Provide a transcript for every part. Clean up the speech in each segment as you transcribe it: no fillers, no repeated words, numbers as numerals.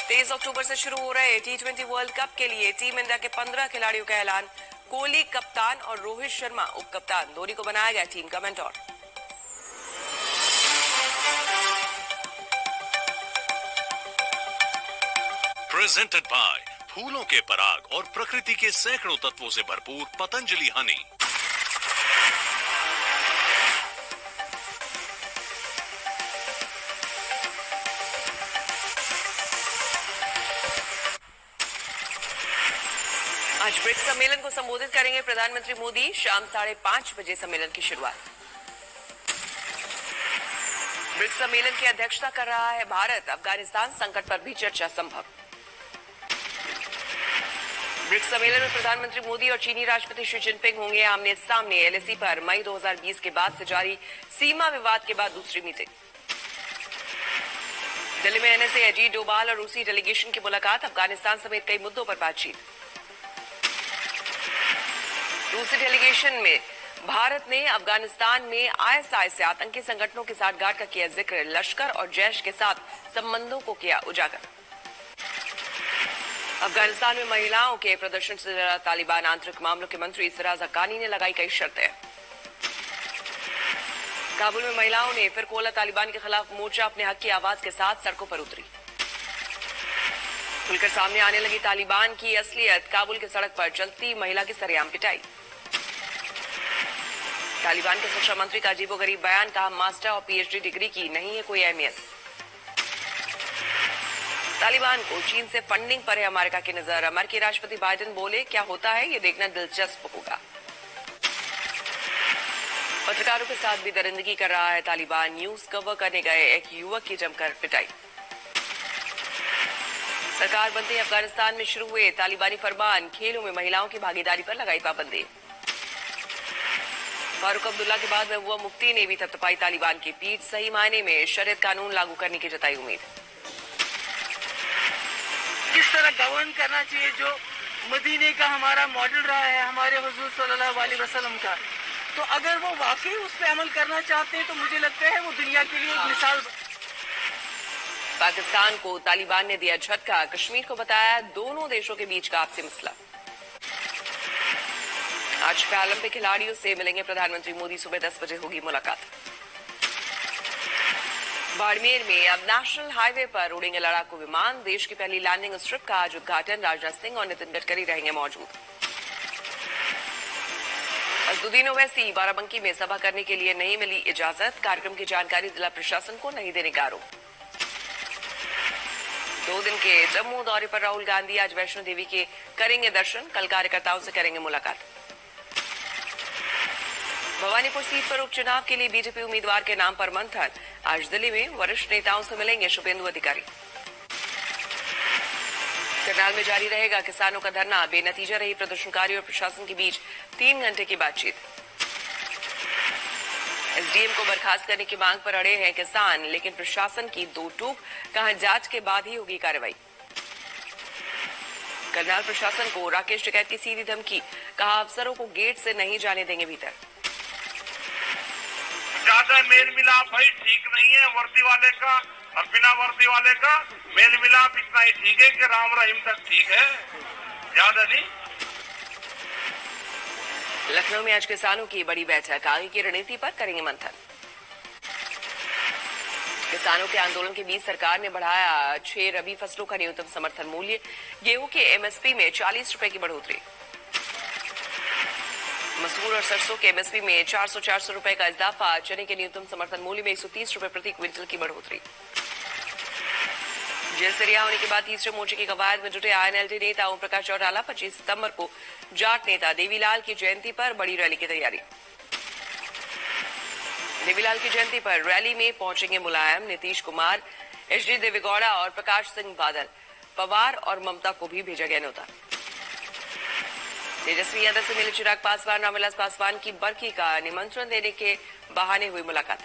23 अक्टूबर से शुरू हो रहे T20 वर्ल्ड कप के लिए टीम इंडिया के 15 खिलाड़ियों का ऐलान। कोहली कप्तान और रोहित शर्मा उप कप्तान, धोनी को बनाया गया टीम का मेंटोर। प्रेजेंटेड बाय फूलों के पराग और प्रकृति के सैकड़ों तत्वों से भरपूर पतंजलि हनी। आज ब्रिक्स सम्मेलन को संबोधित करेंगे प्रधानमंत्री मोदी। शाम 5:30 बजे सम्मेलन की शुरुआत। ब्रिक्स सम्मेलन की अध्यक्षता कर रहा है भारत। अफगानिस्तान संकट पर भी चर्चा संभव। ब्रिक्स सम्मेलन में प्रधानमंत्री मोदी और चीनी राष्ट्रपति शी जिनपिंग होंगे आमने सामने। एलएसी पर मई 2020 के बाद से जारी सीमा विवाद के बाद दूसरी मीटिंग। दिल्ली में एनएसए अजीत डोभाल और रूसी डेलीगेशन की मुलाकात। अफगानिस्तान समेत कई मुद्दों पर बातचीत। रूसी डेलीगेशन में भारत ने अफगानिस्तान में आईएसआई से आतंकी संगठनों के साथ गांठ का किया जिक्र। लश्कर और जैश के साथ संबंधों को किया उजागर। अफगानिस्तान में महिलाओं के प्रदर्शन से डरा तालिबान। आंतरिक मामलों के मंत्री सिराज हक्कानी ने लगाई कई शर्तें। काबुल में महिलाओं ने फिर खोला तालिबान के खिलाफ मोर्चा। अपने हक की आवाज के साथ सड़कों पर उतरी। खुलकर सामने आने लगी तालिबान की असलियत। काबुल की सड़क पर चलती महिला की सरेआम पिटाई। तालिबान के शिक्षा मंत्री का अजीबोगरीब बयान। कहा मास्टर और पीएचडी डिग्री की नहीं है कोई अहमियत। तालिबान को चीन से फंडिंग पर है अमेरिका की नजर। अमेरिकी राष्ट्रपति बाइडेन बोले क्या होता है ये देखना दिलचस्प होगा। पत्रकारों के साथ भी दरिंदगी कर रहा है तालिबान। न्यूज कवर करने गए एक युवक की जमकर पिटाई। सरकार बनते अफगानिस्तान में शुरू हुए तालिबानी फरमान। खेलों में महिलाओं की भागीदारी पर लगाई पाबंदी। फारूक अब्दुल्ला के बाद महबूबा मुफ्ती ने भी थपथपाई तालिबान की पीठ। सही मायने में शरीयत कानून लागू करने की जताई उम्मीद। किस तरह गवर्न करना चाहिए, जो मदीने का हमारा मॉडल रहा है हमारे हुजूर सल्लल्लाहु अलैहि वसल्लम का, तो अगर वो वाकई उस पर अमल करना चाहते हैं तो मुझे लगता है वो दुनिया के लिए एक मिसाल। पाकिस्तान को तालिबान ने दिया झटका। कश्मीर को बताया दोनों देशों के बीच का आपसी मसला। आज पैरालंपिक खिलाड़ियों से मिलेंगे प्रधानमंत्री मोदी। सुबह 10 बजे होगी मुलाकात। बाड़मेर में अब नेशनल हाईवे पर उड़ेंगे लड़ाकू विमान। देश की पहली लैंडिंग स्ट्रिप का आज उद्घाटन। राजनाथ सिंह और नितिन गडकरी रहेंगे मौजूद। असदुद्दीन ओवैसी बाराबंकी में सभा करने के लिए नहीं मिली इजाजत। कार्यक्रम की जानकारी जिला प्रशासन को नहीं देने का आरोप। 2 दिन के जम्मू दौरे पर राहुल गांधी आज वैष्णो देवी के करेंगे दर्शन। कल कार्यकर्ताओं से करेंगे मुलाकात। भवानीपुर सीट पर उपचुनाव के लिए बीजेपी उम्मीदवार के नाम पर मंथन। आज दिल्ली में वरिष्ठ नेताओं से मिलेंगे शुभेंदु अधिकारी। करनाल में जारी रहेगा किसानों का धरना। बेनतीजा रही प्रदर्शनकारियों और प्रशासन के बीच 3 घंटे की बातचीत। एसडीएम को बर्खास्त करने की मांग पर अड़े हैं किसान, लेकिन प्रशासन की दो टूक। कहा जांच के बाद ही होगी कार्रवाई। करनाल प्रशासन को राकेश टिकैत की सीधी धमकी। कहा अफसरों को गेट से नहीं जाने देंगे भीतर। ज्यादा मेल मिलाप भाई ठीक नहीं है वर्दी वाले का और बिना वर्दी वाले का मेल मिलाप इतना ही ठीक है कि राम रहीम तक ठीक है, ज्यादा नहीं। लखनऊ में आज किसानों की बड़ी बैठक। आगे की रणनीति पर करेंगे मंथन। किसानों के आंदोलन के बीच सरकार ने बढ़ाया 6 रबी फसलों का न्यूनतम समर्थन मूल्य। गेहूं के एमएसपी में 40 रुपए की बढ़ोतरी। मसूर और सरसों के एमएसपी में 400 रुपए का इजाफा। चने के न्यूनतम समर्थन मूल्य में 130 रुपए प्रति क्विंटल की बढ़ोतरी। जेल से रिहा होने के बाद तीसरे मोर्चे की कवायद में जुटे आईएनएलडी नेता ओम प्रकाश चौटाला 25 सितंबर को जाट नेता देवीलाल की जयंती पर बड़ी रैली की तैयारी। देवीलाल की जयंती पर रैली में पहुंचेंगे मुलायम, नीतीश कुमार, एचडी देवेगौड़ा और प्रकाश सिंह बादल। पवार और ममता को भी भेजा गया न्योता। तेजस्वी यादव से मिले चिराग पासवान। रामविलास पासवान की बरकी का निमंत्रण देने के बहाने हुई मुलाकात।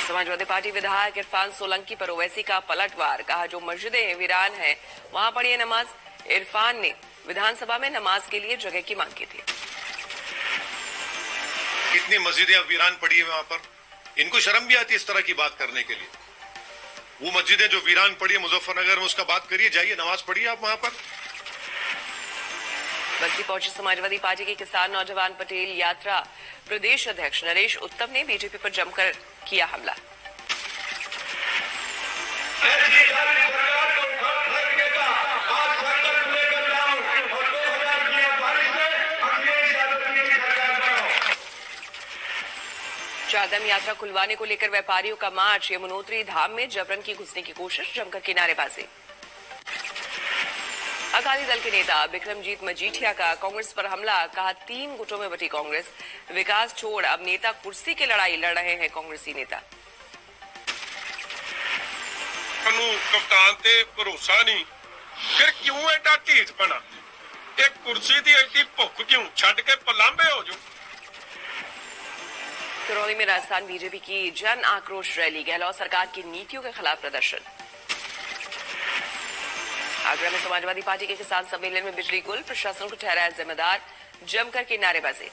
समाजवादी पार्टी विधायक इरफान सोलंकी पर ओवैसी का पलटवार। कहा जो मस्जिदें वीरान हैं वहां पढ़िए नमाज। इरफान ने विधानसभा में नमाज के लिए जगह की मांग की थी। कितनी मस्जिदें अब वीरान पड़ी है वहां पर, इनको शर्म भी आती है इस तरह की बात करने के लिए। वो मस्जिदें जो वीरान पड़ी है मुजफ्फरनगर में, उसका बात करिए, जाइए नमाज पढ़िए आप वहां पर। बस्ती पहुंची समाजवादी पार्टी के किसान नौजवान पटेल यात्रा प्रदेश अध्यक्ष नरेश उत्तम ने बीजेपी पर जमकर किया हमला। चारधाम यात्रा खुलवाने को लेकर व्यापारियों का मार्च, यमुनोत्री धाम में जबरन की घुसने की कोशिश, जमकर किनारेबाजी। अकाली दल के नेता बिक्रमजीत मजीठिया का कांग्रेस पर हमला, कहा 3 गुटों में बटी कांग्रेस, विकास छोड़ अब नेता कुर्सी की लड़ाई लड़ रहे हैं कांग्रेसी नेता। कप्तान ते भरोसा नहीं, फिर क्यों एडा ढीठ बना, एक कुर्सी दी एडी भुख क्यों, छड़ के पलांबे हो जो। करौली में राजस्थान बीजेपी की जन आक्रोश रैली, गहलोत सरकार की नीतियों के खिलाफ प्रदर्शन। आगरा में समाजवादी पार्टी के किसान सम्मेलन में बिजली गुल, प्रशासन को ठहराया जिम्मेदार, जमकर की नारेबाजी।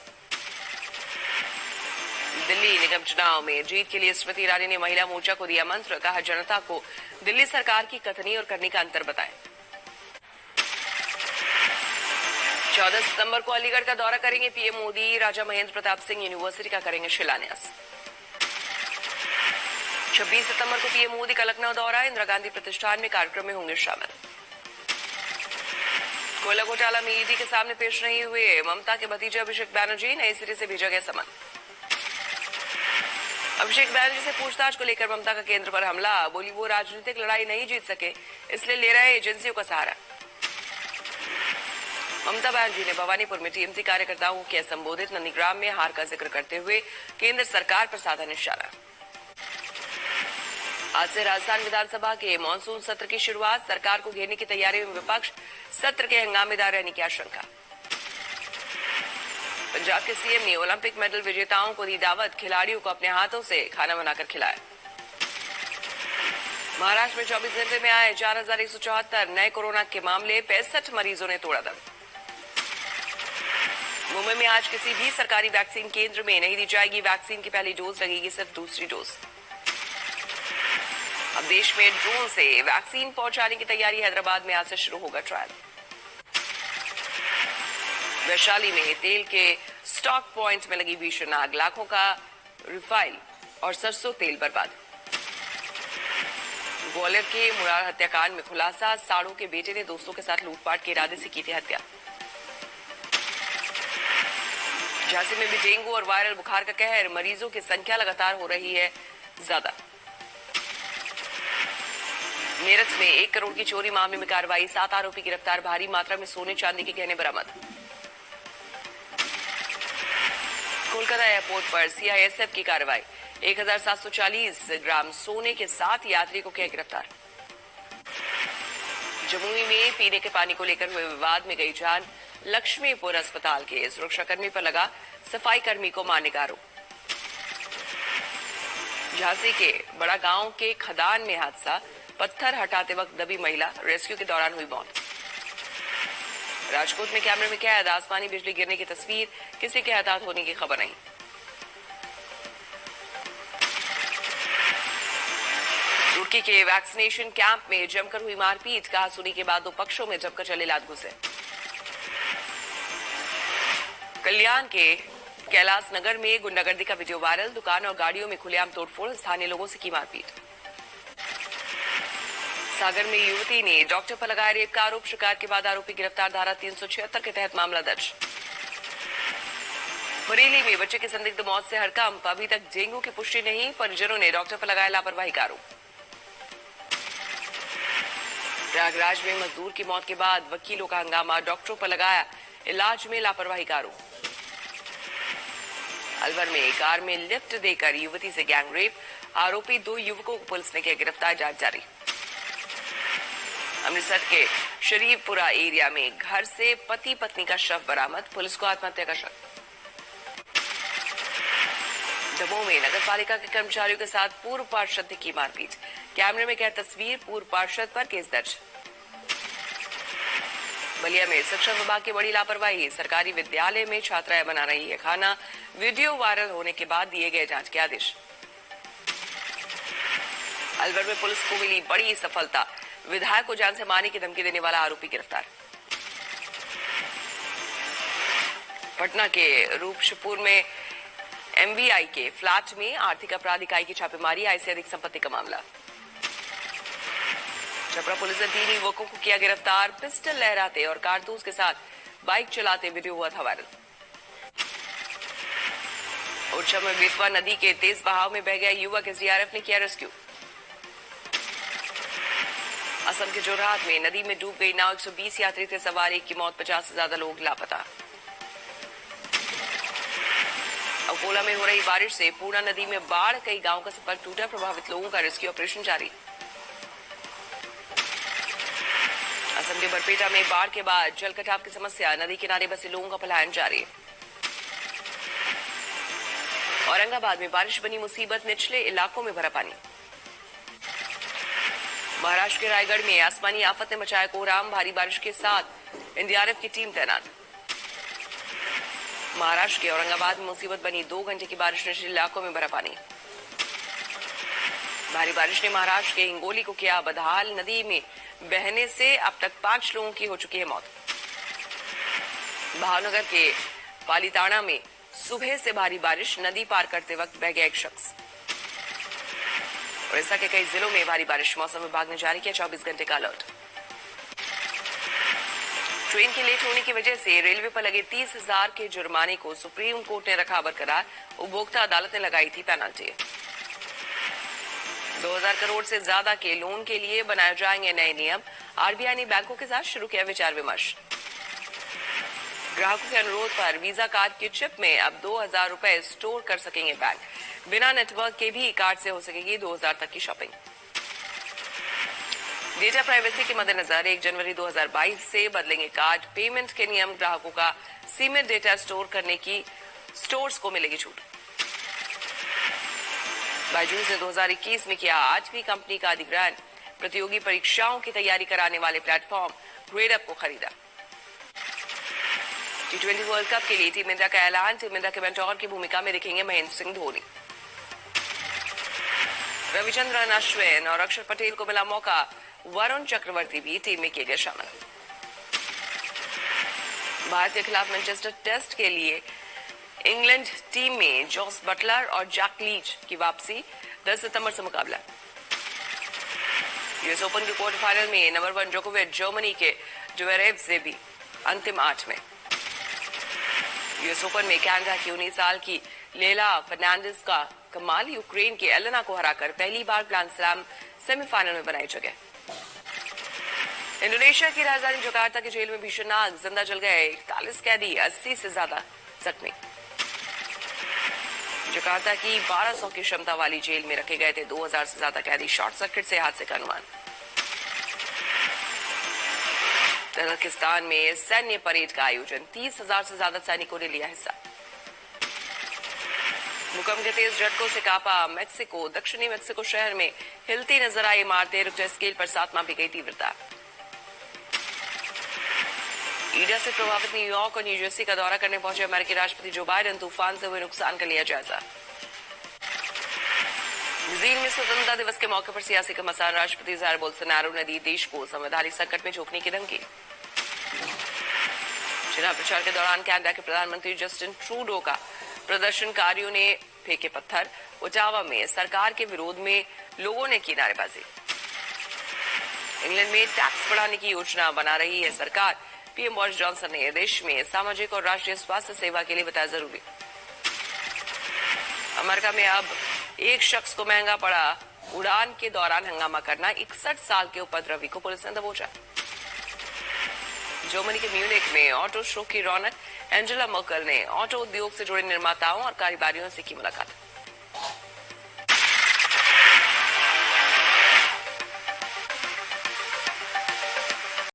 दिल्ली निगम चुनाव में जीत के लिए स्मृति ईरानी ने महिला मोर्चा को दिया मंत्र, कहा जनता को दिल्ली सरकार की कथनी और करनी का अंतर बताएं। 14 सितंबर को अलीगढ़ का दौरा करेंगे पीएम मोदी, राजा महेंद्र प्रताप सिंह यूनिवर्सिटी का करेंगे शिलान्यास। 26 सितंबर को पीएम मोदी का लखनऊ दौरा, इंदिरा गांधी प्रतिष्ठान में कार्यक्रम में होंगे शामिल। कोयला घोटाला में ईडी के सामने पेश नहीं हुए ममता के भतीजे अभिषेक बैनर्जी, नए सिरे से भेजा गया समन। अभिषेक बैनर्जी से पूछताछ को लेकर ममता का केंद्र पर हमला, बोली वो राजनीतिक लड़ाई नहीं जीत सके इसलिए ले रहे एजेंसियों का सहारा। ममता बनर्जी ने भवानीपुर में टीएमसी कार्यकर्ताओं को किया संबोधित, नंदीग्राम में हार का जिक्र करते हुए केंद्र सरकार पर साधा निशाना। आज से राजस्थान विधानसभा के मानसून सत्र की शुरुआत, सरकार को घेरने की तैयारी में विपक्ष, सत्र के हंगामेदार रहने की आशंका। पंजाब के सीएम ने ओलंपिक मेडल विजेताओं को दी दावत, खिलाड़ियों को अपने हाथों से खाना बनाकर खिलाया। महाराष्ट्र में 24 घंटे में आए 4174 नए कोरोना के मामले, 65 मरीजों ने तोड़ा दम। मुंबई में आज किसी भी सरकारी वैक्सीन केंद्र में नहीं दी जाएगी वैक्सीन की पहली डोज, लगेगी सिर्फ दूसरी डोज। अब देश में ड्रोन से वैक्सीन पहुंचाने की तैयारी, हैदराबाद में आज से शुरू होगा ट्रायल। वैशाली में तेल के स्टॉक पॉइंट में लगी भीषण आग, लाखों का रिफाइल और सरसों तेल बर्बाद। ग्वालियर के मुरार हत्याकांड में खुलासा, साड़ू के बेटे ने दोस्तों के साथ लूटपाट के इरादे से की थी हत्या। झांसी में भी डेंगू और वायरल बुखार का कहर, मरीजों की संख्या लगातार हो रही है ज्यादा। मेरठ में 1 करोड़ की चोरी मामले में कार्रवाई, 7 आरोपी गिरफ्तार, भारी मात्रा में सोने चांदी के गहने बरामद। कोलकाता एयरपोर्ट पर सीआईएसएफ की कार्रवाई, 1740 ग्राम सोने के साथ यात्री को किया गिरफ्तार। जमुई में पीने के पानी को लेकर हुए विवाद में गई जान, लक्ष्मीपुर अस्पताल के सुरक्षाकर्मी पर लगा सफाई कर्मी को मारने का आरोप। झांसी के बड़ा गांव के खदान में हादसा, पत्थर हटाते वक्त दबी महिला, रेस्क्यू के दौरान हुई मौत। राजकोट में कैमरे में कैद, आसमानी बिजली गिरने की तस्वीर, किसी के हताहत होने की खबर नहीं। रुड़की के वैक्सीनेशन कैंप में जमकर हुई मारपीट, कहा सुनी के बाद 2 पक्षों में जमकर चले लात घुसे। कल्याण के कैलाश नगर में गुंडागर्दी का वीडियो वायरल, दुकान और गाड़ियों में खुलेआम तोड़फोड़, स्थानीय लोगों से की मारपीट। सागर में युवती ने डॉक्टर पर लगाया रेप का आरोप, शिकायत के बाद आरोपी गिरफ्तार, धारा 376 के तहत मामला दर्ज। बरेली में बच्चे की संदिग्ध मौत से हड़कंप, अभी तक डेंगू की पुष्टि नहीं, परिजनों ने डॉक्टर पर लगाया लापरवाही का आरोप। प्रयागराज में मजदूर की मौत के बाद वकीलों का हंगामा, डॉक्टरों पर लगाया इलाज में लापरवाही का आरोप। अलवर में कार में लिफ्ट देकर युवती से गैंग रेप, आरोपी 2 युवकों को पुलिस ने किया गिरफ्तार, जांच जारी। अमृतसर के शरीफपुरा एरिया में घर से पति पत्नी का शव बरामद, पुलिस को आत्महत्या का शक। दमोह में नगर पालिका के कर्मचारियों के साथ पूर्व पार्षद की मारपीट, कैमरे में कैद तस्वीर, पूर्व पार्षद पर केस दर्ज। बलिया में शिक्षा विभाग की बड़ी लापरवाही, सरकारी विद्यालय में छात्राएं बना रही है खाना, वीडियो वायरल होने के बाद दिए गए जांच के आदेश। अलवर में पुलिस को मिली बड़ी सफलता, विधायक को जान से मारने की धमकी देने वाला आरोपी गिरफ्तार। पटना के रूपसपुर में एमवीआई के फ्लैट में आर्थिक अपराध इकाई की छापेमारी, आय से अधिक संपत्ति का मामला। छपरा पुलिस ने 3 युवकों को किया गिरफ्तार, पिस्टल लहराते और कारतूस के साथ बाइक चलाते वीडियो हुआ था वायरल। ओरछा में बेतवा नदी के तेज बहाव में बह गया युवक, एसडीआरएफ ने किया रेस्क्यू। असम के जोरहाट में नदी में डूब गई नाव, 120 यात्री थे सवार, एक की मौत, 50 से ज्यादा लोग लापता। अकोला में हो रही बारिश से पूर्णा नदी में बाढ़, कई गांव का संपर्क टूटा, प्रभावित लोगों का रेस्क्यू ऑपरेशन जारी। असम के बरपेटा में बाढ़ के बाद जल कटाव की समस्या, नदी किनारे बसे लोगों का पलायन जारी। औरंगाबाद में बारिश बनी मुसीबत, निचले इलाकों में भरा पानी। महाराष्ट्र के रायगढ़ में आसमानी आफत ने मचाया कोहराम, भारी बारिश के साथ एनडीआरएफ की टीम तैनात। महाराष्ट्र के औरंगाबाद में मुसीबत बनी, 2 घंटे की बारिश, निचले इलाकों में भरा पानी। भारी बारिश ने महाराष्ट्र के हिंगोली को किया बदहाल, नदी में बहने से अब तक 5 लोगों की हो चुकी है मौत। भावनगर के पालीताना में सुबह से भारी बारिश, नदी पार करते वक्त बह गया एक शख्स। उड़ीसा के कई जिलों में भारी बारिश, मौसम विभाग ने जारी किया 24 घंटे का अलर्ट। ट्रेन के लेट होने की वजह से रेलवे पर लगे 30,000 के जुर्माने को सुप्रीम कोर्ट ने रखा बरकरार, उपभोक्ता अदालत ने लगाई थी पेनल्टी। 2000 करोड़ से ज्यादा के लोन के लिए बनाए जाएंगे नए नियम, आरबीआई ने बैंकों के साथ शुरू किया विचार विमर्श। ग्राहकों के अनुरोध पर वीजा कार्ड की चिप में अब 2000 रुपए स्टोर कर सकेंगे बैंक, बिना नेटवर्क के भी कार्ड से हो सकेगी 2000 तक की शॉपिंग। डेटा प्राइवेसी के मद्देनजर 1 जनवरी 2022 से बदलेंगे कार्ड पेमेंट के नियम, ग्राहकों का सीमित डेटा स्टोर करने की स्टोर्स को मिलेगी छूट। बायजूस ने 2021 में किया 8वीं कंपनी का अधिग्रहण, प्रतियोगी परीक्षाओं की तैयारी कराने वाले प्लेटफॉर्म ग्रेडअप को खरीदा। T20 वर्ल्ड कप के लिए टीम इंडिया का ऐलान, टीम इंडिया के मेंटोर की भूमिका में दिखेंगे महेंद्र सिंह धोनी। रविचंद्रन अश्विन और अक्षर पटेल को मिला मौका, वरुण चक्रवर्ती भी टीम में किए गए शामिल। भारत के खिलाफ मैनचेस्टर टेस्ट के लिए इंग्लैंड टीम में जॉस बटलर और जैक लीच की वापसी, 10 सितंबर से मुकाबला। यूएस ओपन के क्वार्टर फाइनल में नंबर 1 जोकोविच जर्मनी के ज्वेरेव से भी अंतिम 8 में। यूएस ओपन में कनाडा की 19 साल की लेला फर्नांडिस का कमाल, यूक्रेन की एलेना को हराकर पहली बार ग्रैंड स्लैम सेमीफाइनल में बनाई जगह। इंडोनेशिया की राजधानी जकार्ता की जेल में भीषण आग, जिंदा जल गए 41 कैदी, 80 से ज्यादा जख्मी। जकार्ता की 1200 की क्षमता वाली जेल में रखे गए थे 2000 से ज्यादा कैदी, शॉर्ट सर्किट से हादसे का अनुमान। तजाकिस्तान में सैन्य परेड का आयोजन, 30,000 से ज्यादा सैनिकों ने लिया हिस्सा। भूकंप के तेज झटकों से कांपा मेक्सिको, दक्षिणी मेक्सिको शहर में हिलती नजर आई इमारतें, रिक्टर स्केल पर 7 मापी गई तीव्रता। ईडा से प्रभावित न्यूयॉर्क और न्यूजर्सी का दौरा करने पहुंचे अमेरिकी राष्ट्रपति जो बाइडेन, तूफान से हुए नुकसान का लिया जायजा। ब्राजील में स्वतंत्रता दिवस के मौके पर सियासी घमासान, राष्ट्रपति जायर बोल्सोनारो ने दी देश को संवैधानिक संकट में झोंकने की धमकी। चुनाव प्रचार के दौरान कनाडा के प्रधानमंत्री जस्टिन ट्रूडो का प्रदर्शनकारियों ने फेंके पत्थर, ओटावा में सरकार के विरोध में लोगों ने की नारेबाजी। इंग्लैंड में टैक्स बढ़ाने की योजना बना रही है सरकार, पीएम बोरिस जॉनसन ने देश में सामाजिक और राष्ट्रीय स्वास्थ्य सेवा के लिए बताया जरूरी। अमेरिका में अब एक शख्स को महंगा पड़ा उड़ान के दौरान हंगामा करना, 61 साल के उपद्रवी को पुलिस ने दबोचा। जर्मनी के म्यूनिख में ऑटो शो की रौनक, एंजेला मर्केल ने ऑटो उद्योग से जुड़े निर्माताओं और कारोबारियों से की मुलाकात।